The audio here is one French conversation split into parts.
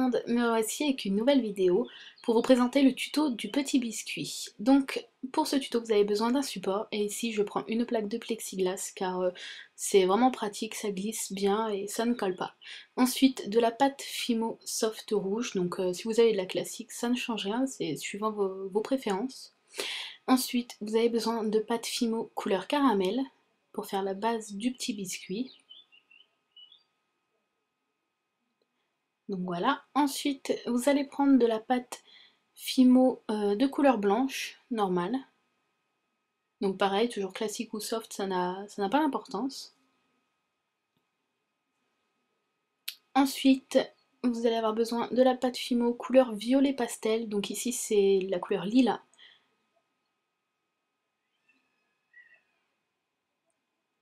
monde, me voici avec une nouvelle vidéo pour vous présenter le tuto du petit biscuit. Donc pour ce tuto vous avez besoin d'un support et ici je prends une plaque de plexiglas car c'est vraiment pratique, ça glisse bien et ça ne colle pas. Ensuite de la pâte Fimo Soft rouge, donc si vous avez de la classique ça ne change rien, c'est suivant vos préférences. Ensuite vous avez besoin de pâte Fimo couleur caramel pour faire la base du petit biscuit. Donc voilà. Ensuite, vous allez prendre de la pâte Fimo de couleur blanche, normale. Donc pareil, toujours classique ou soft, ça n'a pas d'importance. Ensuite, vous allez avoir besoin de la pâte Fimo couleur violet pastel. Donc ici, c'est la couleur lilas.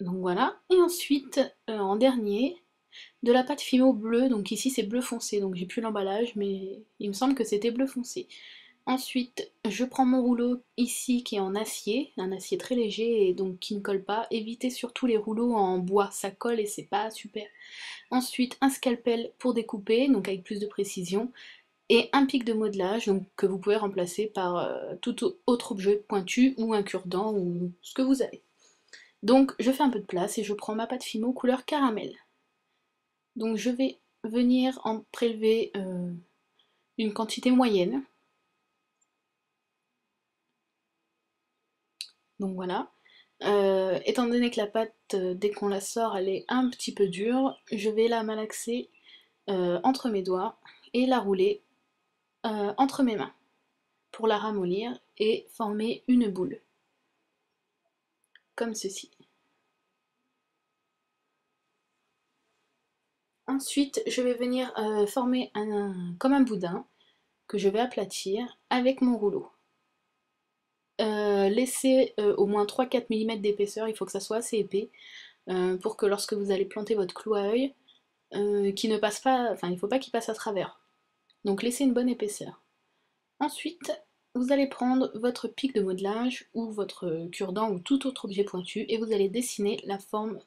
Donc voilà. Et ensuite, en dernier, de la pâte Fimo bleue. Donc ici, c'est bleu foncé. Donc j'ai plus l'emballage, mais il me semble que c'était bleu foncé. Ensuite, je prends mon rouleau ici qui est en acier, un acier très léger et donc qui ne colle pas. Évitez surtout les rouleaux en bois, ça colle et c'est pas super. Ensuite, un scalpel pour découper, donc avec plus de précision, et un pic de modelage, donc que vous pouvez remplacer par tout autre objet pointu ou un cure-dent ou ce que vous avez. Donc je fais un peu de place et je prends ma pâte Fimo couleur caramel. Donc je vais venir en prélever une quantité moyenne. Donc voilà. Étant donné que la pâte, dès qu'on la sort, elle est un petit peu dure, je vais la malaxer entre mes doigts et la rouler entre mes mains pour la ramollir et former une boule, comme ceci. Ensuite, je vais venir former comme un boudin que je vais aplatir avec mon rouleau. Laissez au moins 3-4 mm d'épaisseur, il faut que ça soit assez épais pour que lorsque vous allez planter votre clou à œil, qui ne passe pas, enfin il ne faut pas qu'il passe à travers. Donc laissez une bonne épaisseur. Ensuite, vous allez prendre votre pic de modelage ou votre cure-dent ou tout autre objet pointu et vous allez dessiner la forme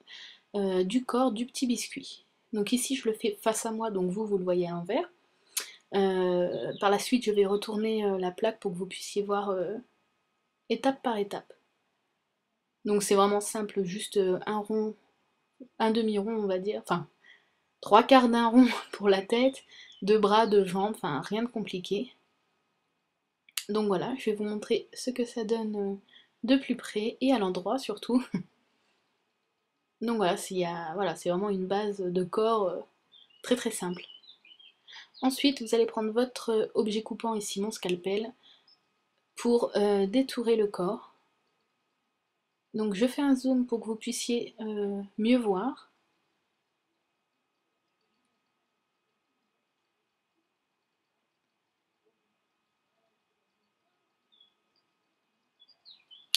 du corps du petit biscuit. Donc ici je le fais face à moi, donc vous le voyez à l'envers. Par la suite je vais retourner la plaque pour que vous puissiez voir étape par étape. Donc c'est vraiment simple, juste un rond, un demi-rond on va dire, enfin 3/4 d'un rond pour la tête, 2 bras, 2 jambes, enfin rien de compliqué. Donc voilà, je vais vous montrer ce que ça donne de plus près et à l'endroit surtout. Donc voilà, c'est vraiment une base de corps très très simple. Ensuite, vous allez prendre votre objet coupant, ici mon scalpel, pour détourer le corps. Donc je fais un zoom pour que vous puissiez mieux voir.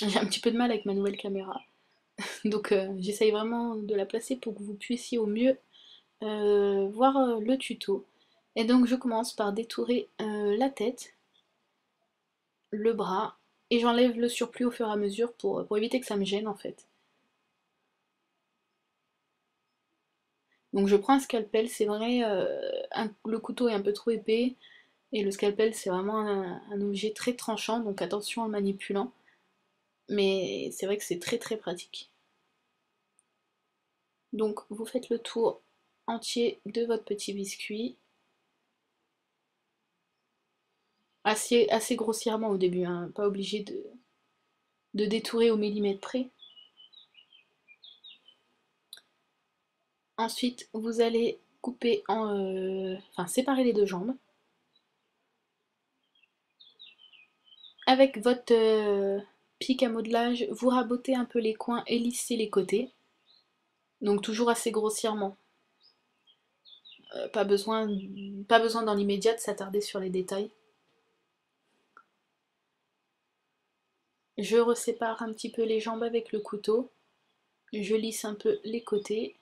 J'ai un petit peu de mal avec ma nouvelle caméra. Donc j'essaye vraiment de la placer pour que vous puissiez au mieux voir le tuto. Et donc je commence par détourer la tête, le bras, et j'enlève le surplus au fur et à mesure pour éviter que ça me gêne en fait. Donc je prends un scalpel, c'est vrai, le couteau est un peu trop épais, et le scalpel c'est vraiment un objet très tranchant, donc attention en manipulant. Mais c'est vrai que c'est très très pratique. Donc vous faites le tour entier de votre petit biscuit, assez grossièrement au début, hein, pas obligé de détourer au millimètre près. Ensuite, vous allez couper enfin séparer les deux jambes. Avec votre pic à modelage, vous rabotez un peu les coins et lissez les côtés. Donc toujours assez grossièrement. Pas besoin dans l'immédiat de s'attarder sur les détails. Je resépare un petit peu les jambes avec le couteau. Je lisse un peu les côtés.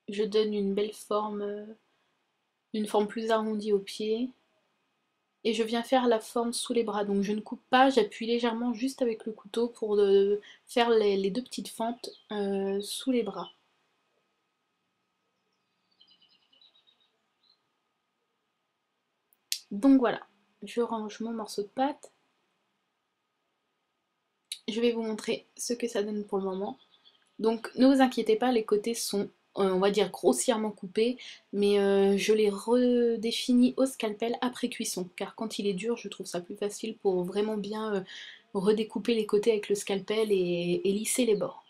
Je donne une belle forme, une forme plus arrondie aux pieds. Et je viens faire la forme sous les bras. Donc je ne coupe pas, j'appuie légèrement juste avec le couteau pour faire les deux petites fentes sous les bras. Donc voilà, je range mon morceau de pâte. Je vais vous montrer ce que ça donne pour le moment. Donc ne vous inquiétez pas, les côtés sont, on va dire, grossièrement coupés, mais je les redéfinis au scalpel après cuisson, car quand il est dur, je trouve ça plus facile pour vraiment bien redécouper les côtés avec le scalpel et lisser les bords.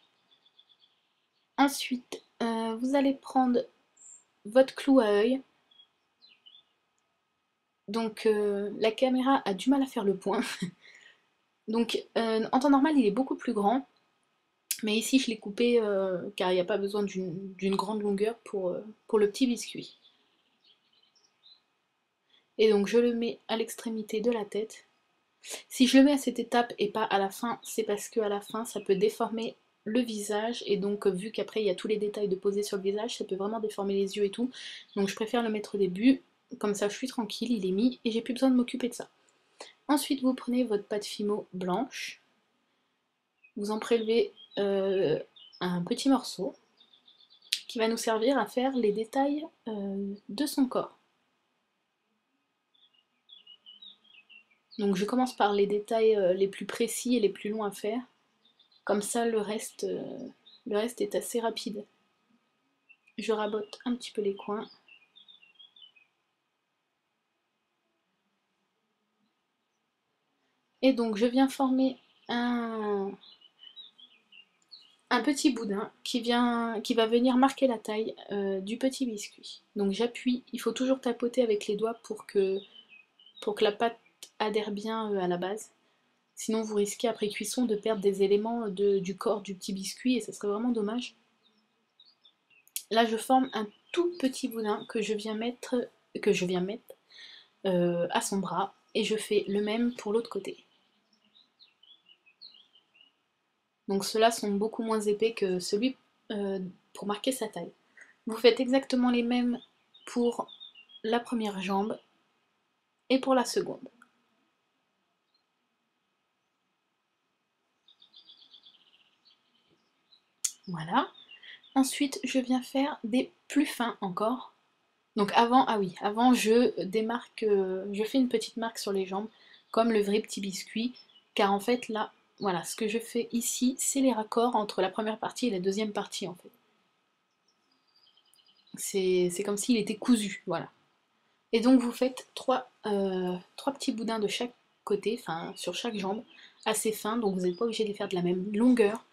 Ensuite, vous allez prendre votre clou à œil. Donc la caméra a du mal à faire le point. Donc en temps normal, il est beaucoup plus grand. Mais ici, je l'ai coupé car il n'y a pas besoin d'une grande longueur pour le petit biscuit. Et donc, je le mets à l'extrémité de la tête. Si je le mets à cette étape et pas à la fin, c'est parce qu'à la fin, ça peut déformer le visage. Et donc, vu qu'après, il y a tous les détails de poser sur le visage, ça peut vraiment déformer les yeux et tout. Donc, je préfère le mettre au début. Comme ça, je suis tranquille, il est mis et j'ai plus besoin de m'occuper de ça. Ensuite, vous prenez votre pâte Fimo blanche. Vous en prélevez un petit morceau qui va nous servir à faire les détails de son corps. Donc je commence par les détails les plus précis et les plus longs à faire. Comme ça, le reste est assez rapide. Je rabote un petit peu les coins. Et donc je viens former un petit boudin qui va venir marquer la taille du petit biscuit. Donc j'appuie, il faut toujours tapoter avec les doigts pour que la pâte adhère bien à la base. Sinon vous risquez après cuisson de perdre des éléments du corps du petit biscuit et ça serait vraiment dommage. Là je forme un tout petit boudin que je viens mettre à son bras et je fais le même pour l'autre côté. Donc ceux-là sont beaucoup moins épais que celui pour marquer sa taille. Vous faites exactement les mêmes pour la première jambe et pour la seconde. Voilà. Ensuite, je viens faire des plus fins encore. Donc avant, ah oui, avant je démarque, je fais une petite marque sur les jambes, comme le vrai petit biscuit, car en fait là, voilà, ce que je fais ici, c'est les raccords entre la première partie et la deuxième partie en fait. C'est comme s'il était cousu, voilà. Et donc vous faites trois petits boudins de chaque côté, enfin sur chaque jambe, assez fins, donc vous n'êtes pas obligé de les faire de la même longueur,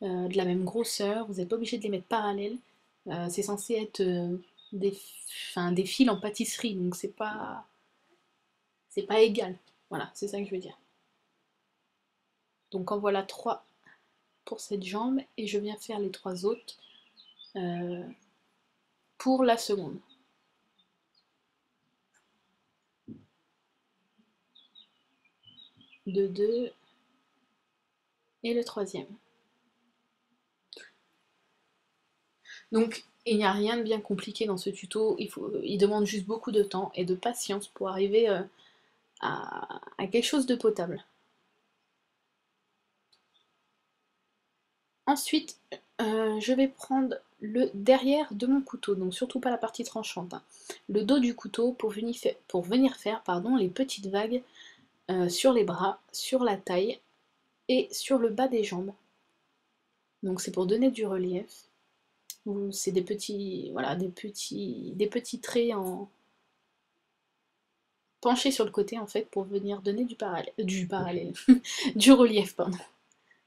de la même grosseur, vous n'êtes pas obligé de les mettre parallèles. C'est censé être des fils en pâtisserie, donc c'est pas égal. Voilà, c'est ça que je veux dire. Donc en voilà 3 pour cette jambe, et je viens faire les 3 autres euh, pour la seconde. De 2 et le troisième. Donc il n'y a rien de bien compliqué dans ce tuto, il demande juste beaucoup de temps et de patience pour arriver à quelque chose de potable. Ensuite, je vais prendre le derrière de mon couteau, donc surtout pas la partie tranchante, hein. Le dos du couteau pour venir faire les petites vagues sur les bras, sur la taille et sur le bas des jambes. Donc c'est pour donner du relief. C'est des petits, voilà, des petits traits penchés sur le côté en fait pour venir donner du parallèle, du relief, pardon.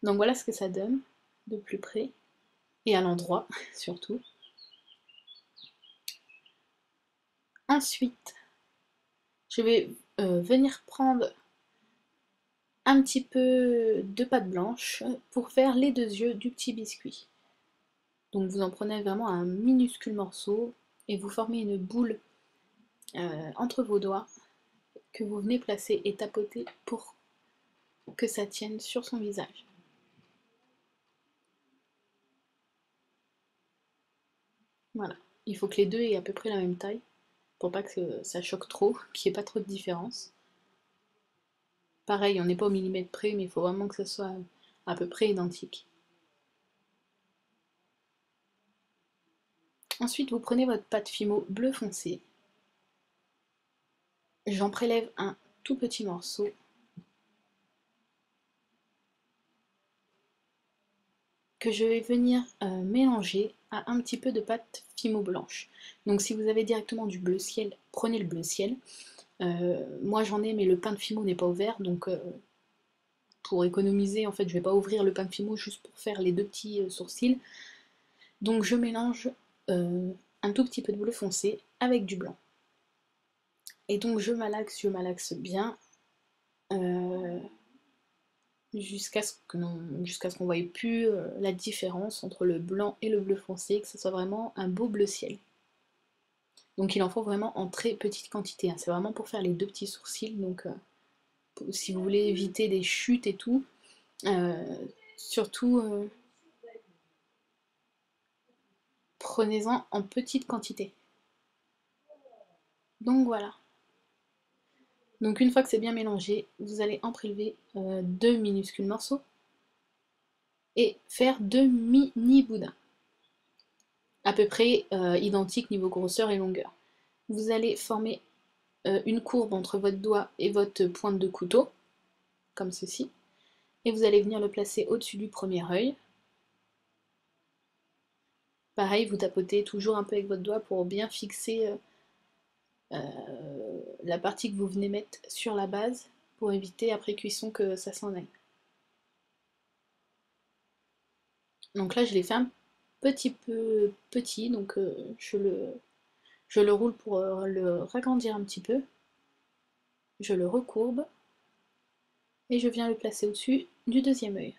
Donc voilà ce que ça donne de plus près et à l'endroit surtout. Ensuite, je vais venir prendre un petit peu de pâte blanche pour faire les 2 yeux du petit biscuit. Donc vous en prenez vraiment un minuscule morceau et vous formez une boule entre vos doigts que vous venez placer et tapoter pour que ça tienne sur son visage. Voilà. Il faut que les deux aient à peu près la même taille pour pas que ça choque trop, qu'il n'y ait pas trop de différence. Pareil, on n'est pas au millimètre près, mais il faut vraiment que ça soit à peu près identique. Ensuite, vous prenez votre pâte Fimo bleu foncé j'en prélève un tout petit morceau. Que je vais venir mélanger à un petit peu de pâte Fimo blanche. Donc si vous avez directement du bleu ciel, prenez le bleu ciel. Moi j'en ai mais le pain de Fimo n'est pas ouvert, donc pour économiser en fait je vais pas ouvrir le pain de Fimo juste pour faire les deux petits sourcils. Donc je mélange un tout petit peu de bleu foncé avec du blanc. Et donc je malaxe bien jusqu'à ce qu'on voie plus la différence entre le blanc et le bleu foncé, que ce soit vraiment un beau bleu ciel. Donc il en faut vraiment en très petite quantité, hein. C'est vraiment pour faire les deux petits sourcils, donc si vous voulez éviter des chutes et tout, surtout prenez-en en petite quantité. Donc voilà. Donc une fois que c'est bien mélangé, vous allez en prélever deux minuscules morceaux et faire deux mini boudins, à peu près identiques niveau grosseur et longueur. Vous allez former une courbe entre votre doigt et votre pointe de couteau, comme ceci, et vous allez venir le placer au-dessus du premier œil. Pareil, vous tapotez toujours un peu avec votre doigt pour bien fixer la partie que vous venez mettre sur la base, pour éviter après cuisson que ça s'en aille. Donc là je l'ai fait un petit peu petit, donc je le roule pour le ragrandir un petit peu. Je le recourbe et je viens le placer au-dessus du deuxième œil.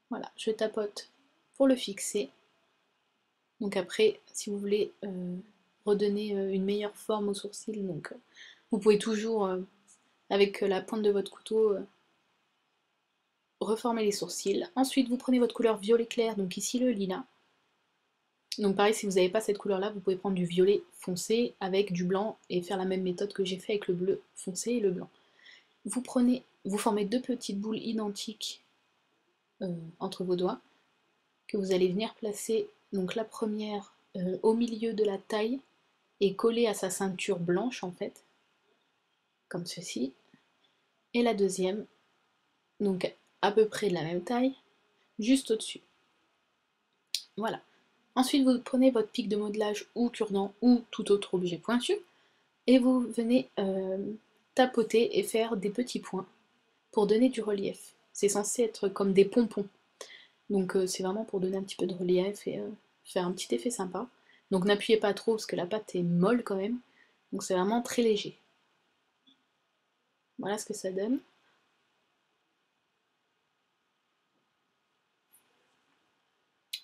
Voilà, je tapote pour le fixer. Donc après, si vous voulez redonner une meilleure forme au sourcil, donc vous pouvez toujours, avec la pointe de votre couteau, reformer les sourcils. Ensuite, vous prenez votre couleur violet clair, donc ici le lilas. Donc pareil, si vous n'avez pas cette couleur-là, vous pouvez prendre du violet foncé avec du blanc et faire la même méthode que j'ai fait avec le bleu foncé et le blanc. Vous formez deux petites boules identiques entre vos doigts, que vous allez venir placer, donc la première au milieu de la taille et collée à sa ceinture blanche en fait, comme ceci, et la deuxième, donc à peu près de la même taille, juste au-dessus. Voilà. Ensuite, vous prenez votre pic de modelage ou cure-dent ou tout autre objet pointu, et vous venez tapoter et faire des petits points pour donner du relief. C'est censé être comme des pompons. Donc c'est vraiment pour donner un petit peu de relief et faire un petit effet sympa. Donc n'appuyez pas trop parce que la pâte est molle quand même. Donc c'est vraiment très léger. Voilà ce que ça donne.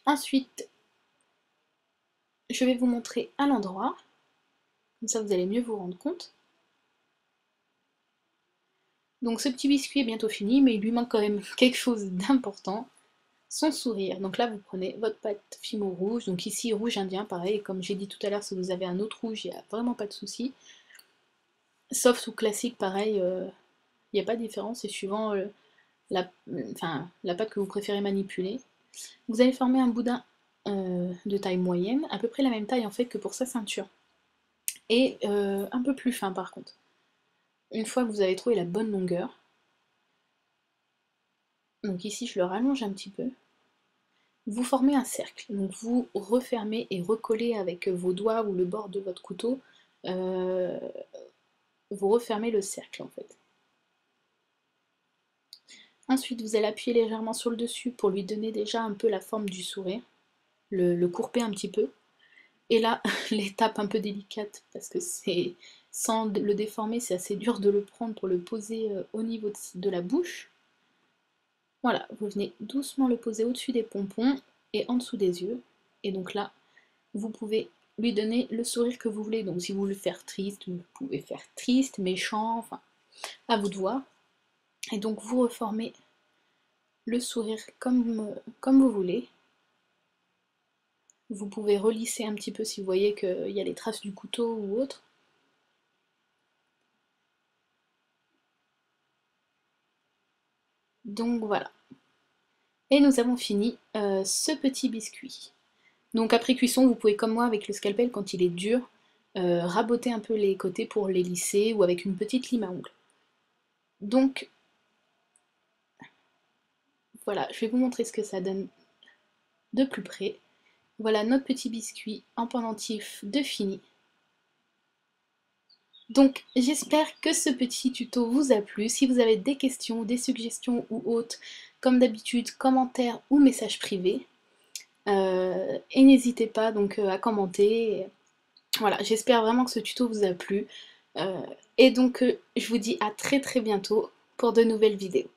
Ensuite, je vais vous montrer à l'endroit. Comme ça vous allez mieux vous rendre compte. Donc ce petit biscuit est bientôt fini, mais il lui manque quand même quelque chose d'important. Son sourire. Donc là, vous prenez votre pâte Fimo rouge, donc ici rouge indien, pareil, comme j'ai dit tout à l'heure, si vous avez un autre rouge, il n'y a vraiment pas de souci. Sauf sous classique, pareil, il n'y a pas de différence, c'est suivant la, la pâte que vous préférez manipuler. Vous allez former un boudin de taille moyenne, à peu près la même taille en fait que pour sa ceinture. Et un peu plus fin par contre. Une fois que vous avez trouvé la bonne longueur, donc ici je le rallonge un petit peu, vous formez un cercle, donc vous refermez et recollez avec vos doigts ou le bord de votre couteau, vous refermez le cercle en fait. Ensuite vous allez appuyer légèrement sur le dessus pour lui donner déjà un peu la forme du sourire, le courber un petit peu. Et là, l'étape un peu délicate, parce que c'est sans le déformer, c'est assez dur de le prendre pour le poser au niveau de la bouche. Voilà, vous venez doucement le poser au-dessus des pompons et en dessous des yeux. Et donc là, vous pouvez lui donner le sourire que vous voulez. Donc si vous voulez faire triste, vous pouvez faire triste, méchant, enfin, à vous de voir. Et donc vous reformez le sourire comme vous voulez. Vous pouvez relisser un petit peu si vous voyez qu'il y a les traces du couteau ou autre. Donc voilà. Et nous avons fini ce petit biscuit. Donc après cuisson, vous pouvez comme moi avec le scalpel quand il est dur, raboter un peu les côtés pour les lisser ou avec une petite lime à ongles. Donc voilà, je vais vous montrer ce que ça donne de plus près. Voilà notre petit biscuit en pendentif de fini. Donc j'espère que ce petit tuto vous a plu. Si vous avez des questions, des suggestions ou autres, comme d'habitude, commentaires ou messages privés. Et n'hésitez pas donc à commenter. Voilà, j'espère vraiment que ce tuto vous a plu. Et donc je vous dis à très très bientôt pour de nouvelles vidéos.